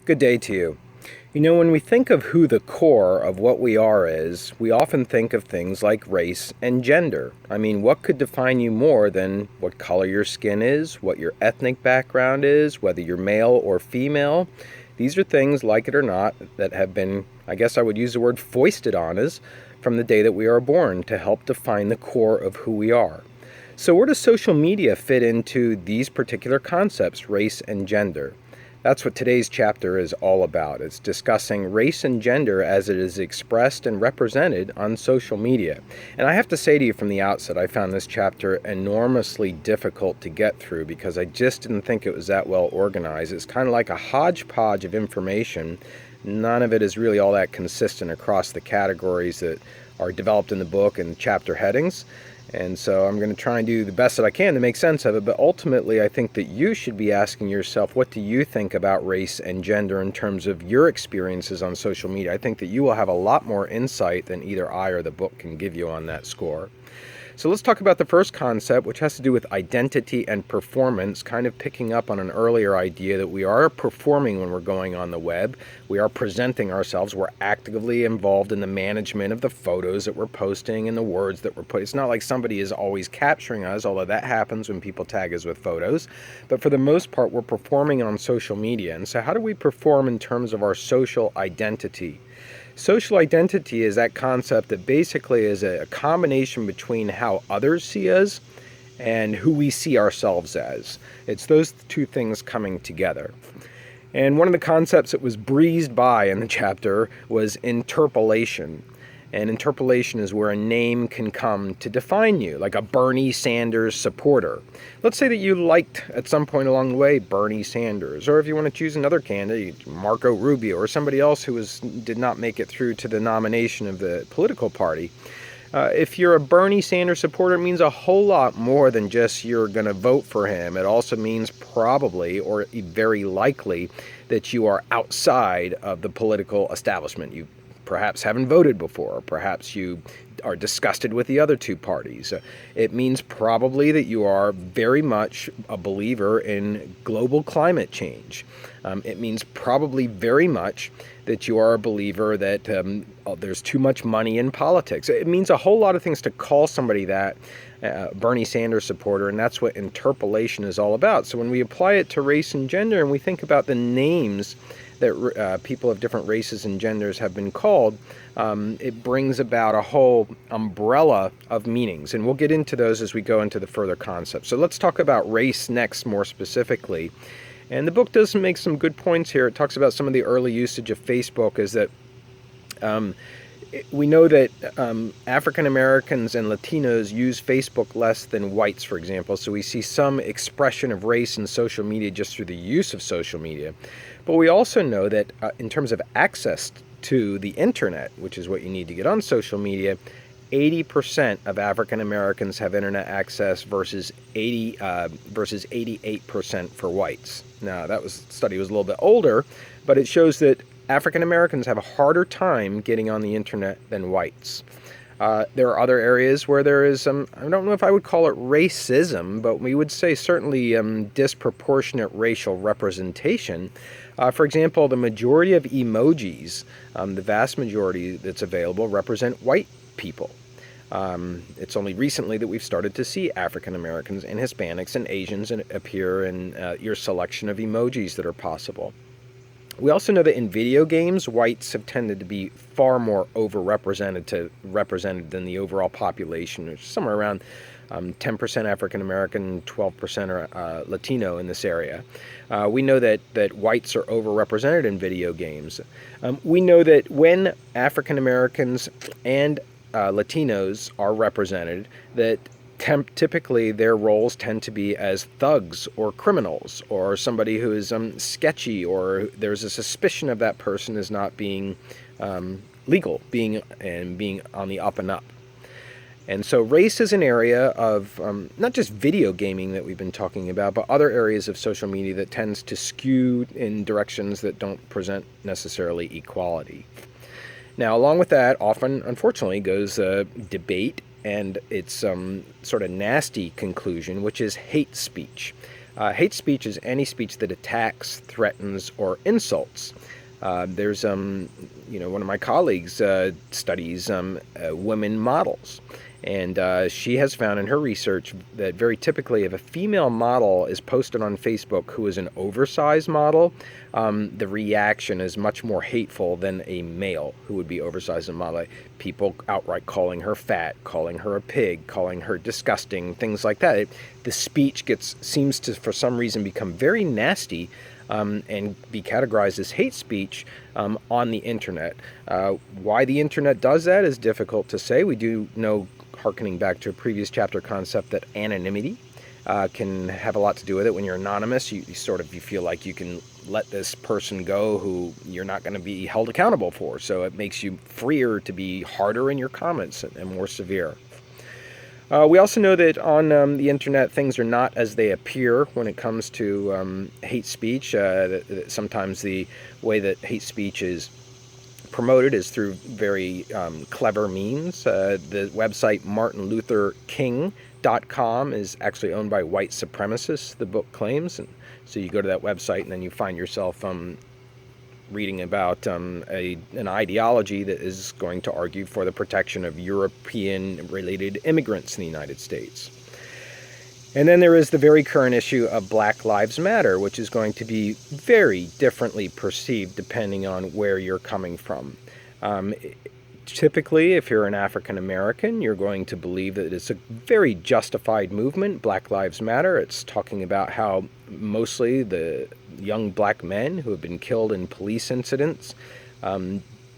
Good day to you. When we think of who the core of what we are is, we often think of things like race and gender. I mean, what could define you more than what color your skin is, what your ethnic background is, whether you're male or female? These are things, like it or not, that have been, I guess I would use the word foisted on us from the day that we are born to help define the core of who we are. So, where does social media fit into these particular concepts, race and gender? That's what today's chapter is all about. It's discussing race and gender as it is expressed and represented on social media. And I have to say to you from the outset, I found this chapter enormously difficult to get through because I just didn't think it was that well organized. It's kind of like a hodgepodge of information. None of it is really all that consistent across the categories that are developed in the book and chapter headings. And so I'm going to try and do the best that I can to make sense of it. But ultimately, I think that you should be asking yourself, what do you think about race and gender in terms of your experiences on social media? I think that you will have a lot more insight than either I or the book can give you on that score. So let's talk about the first concept, which has to do with identity and performance, kind of picking up on an earlier idea that we are performing when we're going on the web. We are presenting ourselves. We're actively involved in the management of the photos that we're posting and the words that we're putting. It's not like somebody is always capturing us, although that happens when people tag us with photos. But for the most part, we're performing on social media. And so how do we perform in terms of our social identity? Social identity is that concept that basically is a combination between how others see us and who we see ourselves as. It's those two things coming together. And one of the concepts that was breezed by in the chapter was interpolation. And interpolation is where a name can come to define you, like a Bernie Sanders supporter. Let's say that you liked at some point along the way Bernie Sanders, or if you want to choose another candidate, Marco Rubio, or somebody else who did not make it through to the nomination of the political party. If you're a Bernie Sanders supporter, it means a whole lot more than just you're going to vote for him. It also means probably, or very likely, that you are outside of the political establishment. You perhaps haven't voted before, or perhaps you are disgusted with the other two parties. It means probably that you are very much a believer in global climate change. It means probably very much that you are a believer that there's too much money in politics. It means a whole lot of things to call somebody that Bernie Sanders supporter, and that's what interpolation is all about. So when we apply it to race and gender and we think about the names that people of different races and genders have been called, it brings about a whole umbrella of meanings. And we'll get into those as we go into the further concepts. So let's talk about race next more specifically. And the book does make some good points here. It talks about some of the early usage of Facebook is that we know that African Americans and Latinos use Facebook less than whites, for example. So we see some expression of race in social media just through the use of social media. But we also know that in terms of access to the internet, which is what you need to get on social media, 80% of African Americans have internet access versus 88% for whites. Now, study was a little bit older, but it shows that African Americans have a harder time getting on the internet than whites. There are other areas where there is, I don't know if I would call it racism, but we would say certainly disproportionate racial representation. For example, the majority of emojis, the vast majority that's available, represent white people. It's only recently that we've started to see African Americans and Hispanics and Asians appear in your selection of emojis that are possible. We also know that in video games, whites have tended to be far more overrepresented than the overall population, which is somewhere around 10% African American, 12% are Latino in this area. We know that whites are overrepresented in video games. We know that when African Americans and Latinos are represented, that typically their roles tend to be as thugs or criminals or somebody who is sketchy, or there's a suspicion of that person as not being legal, being on the up and up. And so race is an area of not just video gaming that we've been talking about, but other areas of social media that tends to skew in directions that don't present necessarily equality. Now, along with that, often, unfortunately, goes debate and its sort of nasty conclusion, which is hate speech. Hate speech is any speech that attacks, threatens, or insults. There's, one of my colleagues studies women models. And she has found in her research that very typically if a female model is posted on Facebook who is an oversized model, the reaction is much more hateful than a male who would be oversized and model. People outright calling her fat, calling her a pig, calling her disgusting, things like that. The speech seems to, for some reason, become very nasty and be categorized as hate speech on the internet. Why the internet does that is difficult to say. We do know, harkening back to a previous chapter concept, that anonymity can have a lot to do with it. When you're anonymous, you feel like you can let this person go who you're not going to be held accountable for. So it makes you freer to be harder in your comments and more severe. We also know that on the internet, things are not as they appear when it comes to hate speech. Sometimes the way that hate speech is promoted is through very clever means. The website martinlutherking.com is actually owned by white supremacists, the book claims. And so you go to that website and then you find yourself reading about an ideology that is going to argue for the protection of European-related immigrants in the United States. And then there is the very current issue of Black Lives Matter, which is going to be very differently perceived depending on where you're coming from. Typically, if you're an African American, you're going to believe that it's a very justified movement, Black Lives Matter. It's talking about how mostly the young black men who have been killed in police incidents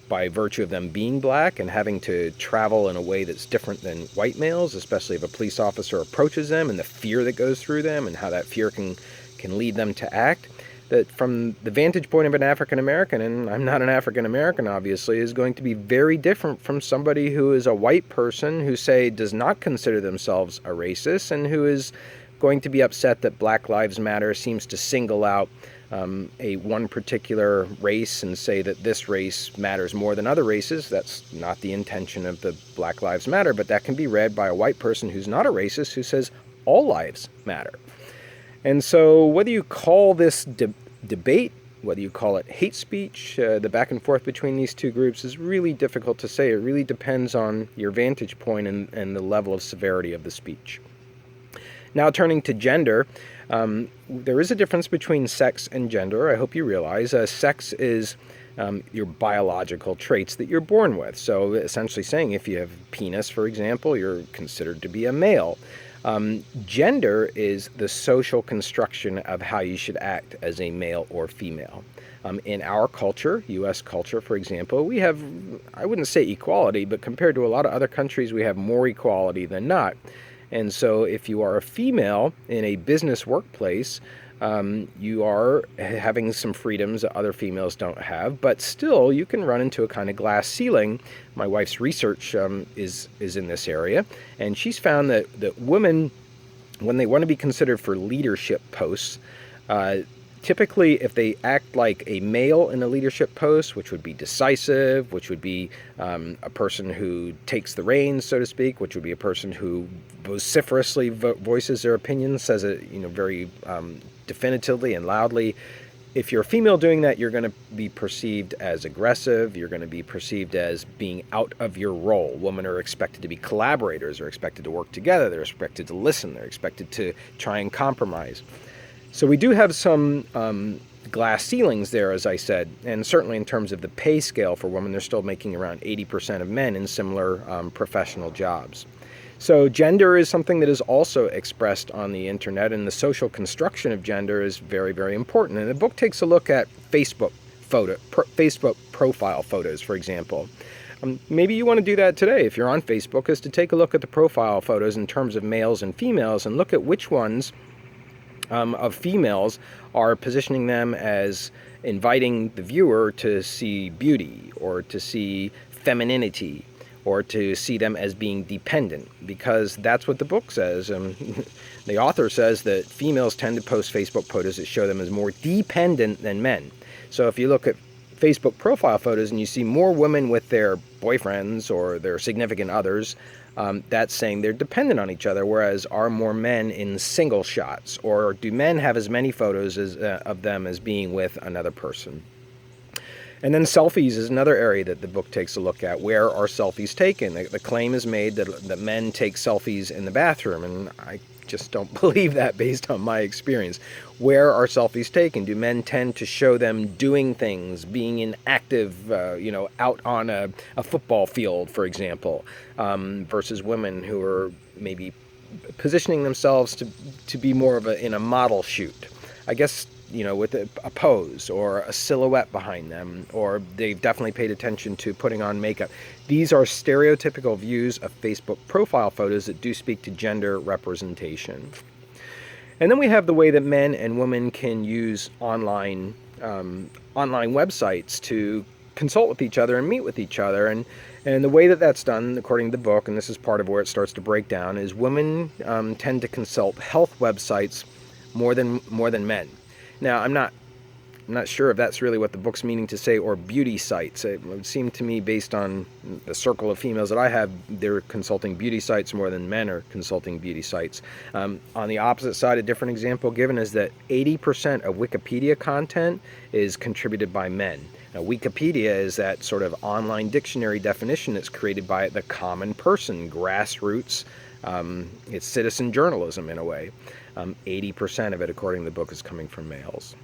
by virtue of them being black and having to travel in a way that's different than white males, especially if a police officer approaches them, and the fear that goes through them and how that fear can lead them to act. That from the vantage point of an African American, and I'm not an African American obviously, is going to be very different from somebody who is a white person who, say, does not consider themselves a racist and who is going to be upset that Black Lives Matter seems to single out one particular race and say that this race matters more than other races. That's not the intention of the Black Lives Matter, but that can be read by a white person who's not a racist who says all lives matter. And so whether you call this debate, whether you call it hate speech, the back and forth between these two groups is really difficult to say. It really depends on your vantage point and the level of severity of the speech. Now turning to gender, there is a difference between sex and gender. I hope you realize sex is your biological traits that you're born with. So essentially saying if you have a penis, for example, you're considered to be a male. Gender is the social construction of how you should act as a male or female. In our culture, U.S. culture, for example, we have, I wouldn't say equality, but compared to a lot of other countries, we have more equality than not. And so if you are a female in a business workplace, you are having some freedoms that other females don't have, but still you can run into a kind of glass ceiling. My wife's research is in this area, and she's found that women, when they want to be considered for leadership posts, typically if they act like a male in a leadership post, which would be decisive, which would be a person who takes the reins, so to speak, which would be a person who vociferously voices their opinions, says it very definitively and loudly. If you're a female doing that, you're going to be perceived as aggressive. You're going to be perceived as being out of your role. Women are expected to be collaborators. They're expected to work together. They're expected to listen. They're expected to try and compromise. So we do have some glass ceilings there, as I said, and certainly in terms of the pay scale for women, they're still making around 80% of men in similar professional jobs. So gender is something that is also expressed on the internet, and the social construction of gender is very, very important. And the book takes a look at Facebook profile photos, for example. Maybe you want to do that today if you're on Facebook, is to take a look at the profile photos in terms of males and females and look at which ones of females are positioning them as inviting the viewer to see beauty or to see femininity or to see them as being dependent, because that's what the book says. The author says that females tend to post Facebook photos that show them as more dependent than men. So if you look at Facebook profile photos and you see more women with their boyfriends or their significant others that's saying they're dependent on each other, whereas are more men in single shots? Or do men have as many photos of them as being with another person? And then selfies is another area that the book takes a look at. Where are selfies taken? The claim is made that men take selfies in the bathroom, and I just don't believe that based on my experience. Where are selfies taken? Do men tend to show them doing things, being in active, out on a football field, for example, versus women who are maybe positioning themselves to be more of in a model shoot? I guess, with a pose or a silhouette behind them, or they've definitely paid attention to putting on makeup. These are stereotypical views of Facebook profile photos that do speak to gender representation. And then we have the way that men and women can use online websites to consult with each other and meet with each other. And the way that that's done, according to the book, and this is part of where it starts to break down, is women tend to consult health websites more than men. Now, I'm not sure if that's really what the book's meaning to say, or beauty sites. It would seem to me, based on the circle of females that I have, they're consulting beauty sites more than men are consulting beauty sites. On the opposite side, a different example given is that 80% of Wikipedia content is contributed by men. Now, Wikipedia is that sort of online dictionary definition that's created by the common person, grassroots. It's citizen journalism in a way. 80% of it, according to the book, is coming from males.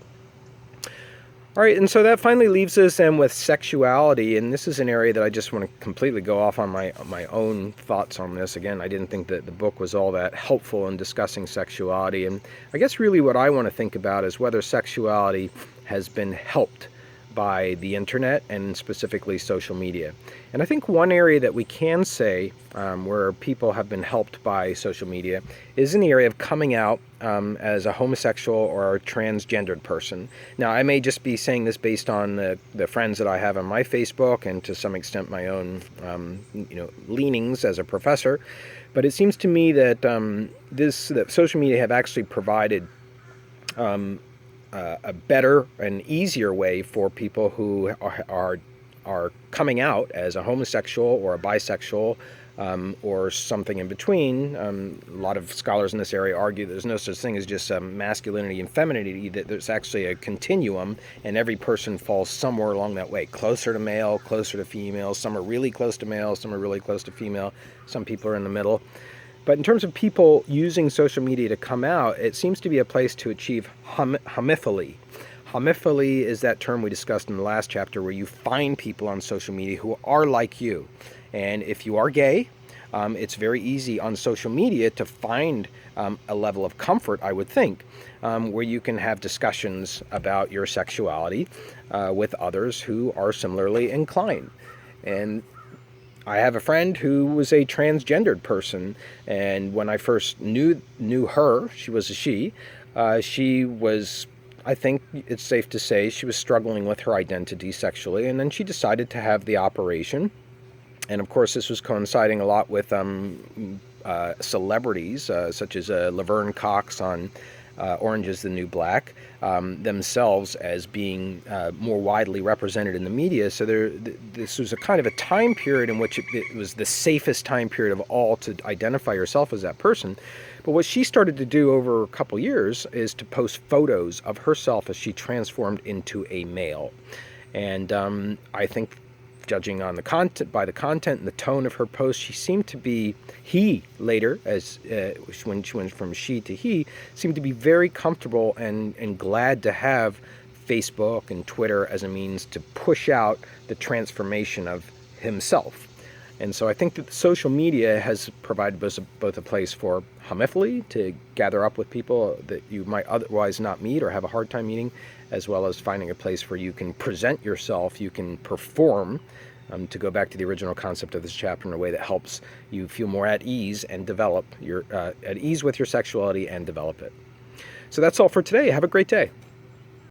All right, and so that finally leaves us then with sexuality, and this is an area that I just want to completely go off on my own thoughts on this. Again, I didn't think that the book was all that helpful in discussing sexuality, and I guess really what I want to think about is whether sexuality has been helped by the internet and specifically social media. And I think one area that we can say where people have been helped by social media is in the area of coming out as a homosexual or a transgendered person. Now, I may just be saying this based on the friends that I have on my Facebook and to some extent my own leanings as a professor, but it seems to me that that social media have actually provided a better and easier way for people who are coming out as a homosexual or a bisexual or something in between. A lot of scholars in this area argue that there's no such thing as just masculinity and femininity, that there's actually a continuum, and every person falls somewhere along that way, closer to male, closer to female. Some are really close to male, some are really close to female, some people are in the middle. But in terms of people using social media to come out, it seems to be a place to achieve homophily. Homophily is that term we discussed in the last chapter, where you find people on social media who are like you. And if you are gay, it's very easy on social media to find a level of comfort, I would think, where you can have discussions about your sexuality with others who are similarly inclined. And I have a friend who was a transgendered person, and when I first knew her, she was a she was, I think it's safe to say, she was struggling with her identity sexually, and then she decided to have the operation. And of course, this was coinciding a lot with celebrities, such as Laverne Cox on Orange is the New Black, themselves as being more widely represented in the media. So this was a kind of a time period in which it was the safest time period of all to identify yourself as that person. But what she started to do over a couple years is to post photos of herself as she transformed into a male. And I think, judging on the content, by the content and the tone of her post, she seemed to be, he later, as when she went from she to he, seemed to be very comfortable and glad to have Facebook and Twitter as a means to push out the transformation of himself. And so I think that social media has provided both a place for homophily, to gather up with people that you might otherwise not meet or have a hard time meeting, as well as finding a place where you can present yourself, you can perform, to go back to the original concept of this chapter, in a way that helps you feel more at ease and develop at ease with your sexuality and develop it. So that's all for today. Have a great day.